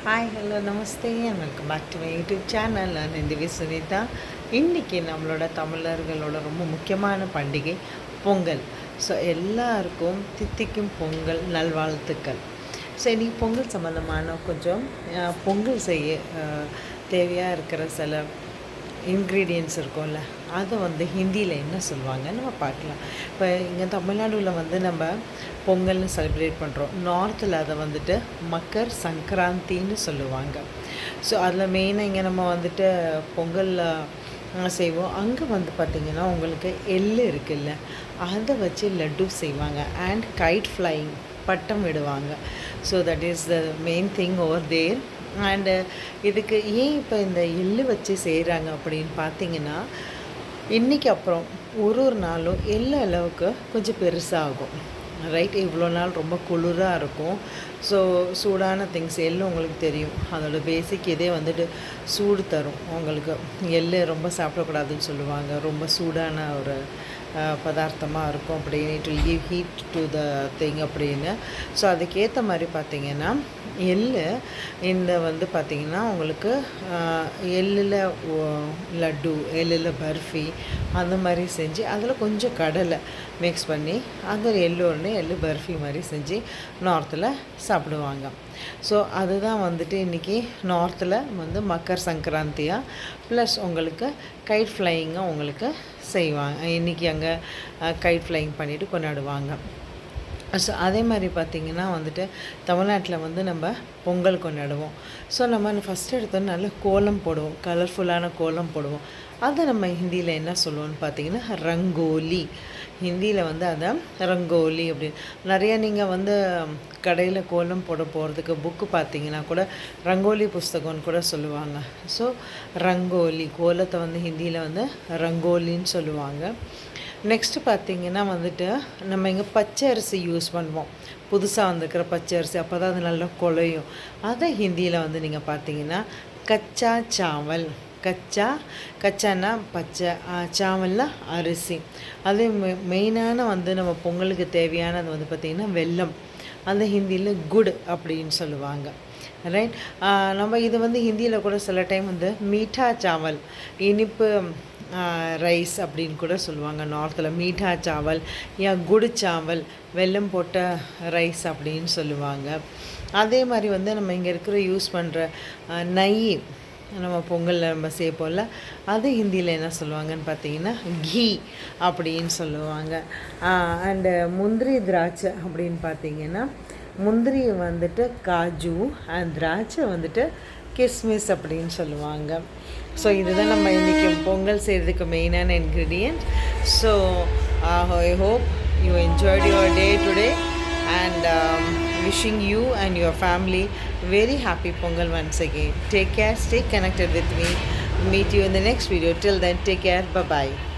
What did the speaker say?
Hi hello namaste and welcome back to my YouTube channel. நான் இந்த சுனிதா. இன்றைக்கி நம்மளோட தமிழர்களோட ரொம்ப முக்கியமான பண்டிகை பொங்கல். ஸோ எல்லாருக்கும் தித்திக்கும் பொங்கல் நல்வாழ்த்துக்கள். ஸோ இன்றைக்கி பொங்கல் சம்மந்தமான கொஞ்சம் பொங்கல் செய்ய தேவையாக இருக்கிற சில இன்க்ரீடியன்ட்ஸ் இருக்கும்ல, அதை வந்து ஹிந்தியில் என்ன சொல்லுவாங்க நம்ம பார்க்கலாம். இப்போ இங்கே தமிழ்நாடுல வந்து நம்ம பொங்கல்னு செலிப்ரேட் பண்ணுறோம். நார்த்தில் அதை வந்துட்டு மக்கர் சங்கராந்தின்னு சொல்லுவாங்க. ஸோ அதில் மெயினாக இங்கே நம்ம வந்துட்டு பொங்கல் செய்வோம். அங்கே வந்து பார்த்திங்கன்னா உங்களுக்கு எள்ளு இருக்குல்ல, அதை வச்சு லட்டு செய்வாங்க. அண்ட் கைட் ஃப்ளைங் பட்டம் விடுவாங்க. So that is the main thing over there. And இதுக்கு ஏன் இப்போ இந்த எள்ளு வச்சு செய்கிறாங்க அப்படின்னு பார்த்தீங்கன்னா, இன்றைக்கி அப்புறம் ஒரு நாளும் எள்ளு அளவுக்கு கொஞ்சம் பெருசாகும், ரைட்? இவ்வளோ நாள் ரொம்ப குளிராக இருக்கும். ஸோ சூடான திங்ஸ் எள்ளு உங்களுக்கு தெரியும், அதோடய பேசிக் இதே வந்துட்டு சூடு தரும் உங்களுக்கு. எள்ளு ரொம்ப சாப்பிடக்கூடாதுன்னு சொல்லுவாங்க, ரொம்ப சூடான ஒரு பதார்த்தமாக இருக்கும் அப்படின்னு, it will give heat to the thing அப்படின்னு. ஸோ அதுக்கேற்ற மாதிரி பார்த்திங்கன்னா எள்ளு இந்த வந்து பார்த்திங்கன்னா உங்களுக்கு எள்ளில் லட்டு, எள்ளில் பர்ஃபி அந்த மாதிரி செஞ்சு அதில் கொஞ்சம் கடலை மிக்ஸ் பண்ணி அந்த எள்ளு பர்ஃபி மாதிரி செஞ்சு நார்த்தில் சாப்பிடுவாங்க. ஸோ அதுதான் வந்துட்டு இன்றைக்கி நார்த்தில் வந்து மக்கர் சங்கராந்தியாக ப்ளஸ் உங்களுக்கு கைட் ஃப்ளையிங்காக உங்களுக்கு செய்வாங்க. இன்றைக்கி அங்கே கைட் ஃப்ளையிங் பண்ணிவிட்டு கொண்டாடுவாங்க. ஸோ அதே மாதிரி பார்த்திங்கன்னா வந்துட்டு தமிழ்நாட்டில் வந்து நம்ம பொங்கல் கொண்டாடுவோம். ஸோ நம்ம ஃபஸ்ட்டு எடுத்தோன்னு நல்ல கோலம் போடுவோம், கலர்ஃபுல்லான கோலம் போடுவோம். அதை நம்ம ஹிந்தியில் என்ன சொல்லுவோம்னு பார்த்திங்கன்னா ரங்கோலி. ஹிந்தியில் வந்து அதை ரங்கோலி அப்படின்னு. நிறையா நீங்கள் வந்து கடையில் கோலம் போட போகிறதுக்கு புக்கு பார்த்தீங்கன்னா கூட ரங்கோலி புஸ்தகம்னு கூட சொல்லுவாங்க. ஸோ ரங்கோலி கோலத்தை வந்து ஹிந்தியில் வந்து ரங்கோலின்னு சொல்லுவாங்க. நெக்ஸ்ட்டு பார்த்திங்கன்னா வந்துட்டு நம்ம இங்கே பச்சை அரிசி யூஸ் பண்ணுவோம், புதுசாக வந்துருக்கிற பச்சை அரிசி, அப்போ தான் அது நல்லா குழையும். அதை ஹிந்தியில் வந்து நீங்கள் பார்த்தீங்கன்னா கச்சா சாவல். கச்சானா பச்சை, சாவல்னா அரிசி. அது மெயினான வந்து நம்ம பொங்கலுக்கு தேவையானது வந்து பார்த்திங்கன்னா வெல்லம், அந்த ஹிந்தியில் குட் அப்படின்னு சொல்லுவாங்க, ரைட்? நம்ம இது வந்து ஹிந்தியில் கூட சில டைம் வந்து மீட்டா சாவல், இனிப்பு ரைஸ் அப்படின்னு கூட சொல்லுவாங்க. நார்த்தில் மீட்டா சாவல் யா குடு சாவல், வெல்லம் போட்ட ரைஸ் அப்படின்னு சொல்லுவாங்க. அதே மாதிரி வந்து நம்ம இங்கே இருக்கிற யூஸ் பண்ணுற நெய், நம்ம பொங்கலில் நம்ம சேர்ப்போம்ல, அது ஹிந்தியில் என்ன சொல்லுவாங்கன்னு பார்த்தீங்கன்னா கீ அப்படின்னு சொல்லுவாங்க. அண்டு முந்திரி திராட்சை அப்படின்னு பார்த்தீங்கன்னா, முந்திரி வந்துட்டு காஜு அண்ட் திராட்சை வந்துட்டு கிஸ்மிஸ் அப்படின்னு சொல்லுவாங்க. ஸோ இதுதான் நம்ம இன்றைக்கி பொங்கல் செய்கிறதுக்கு மெயினான ingredient. So I hope you enjoyed your day today and wishing you and your family very happy Pongal once again. Take care, stay connected with me. Meet you in the next video. Till then, take care. Bye bye.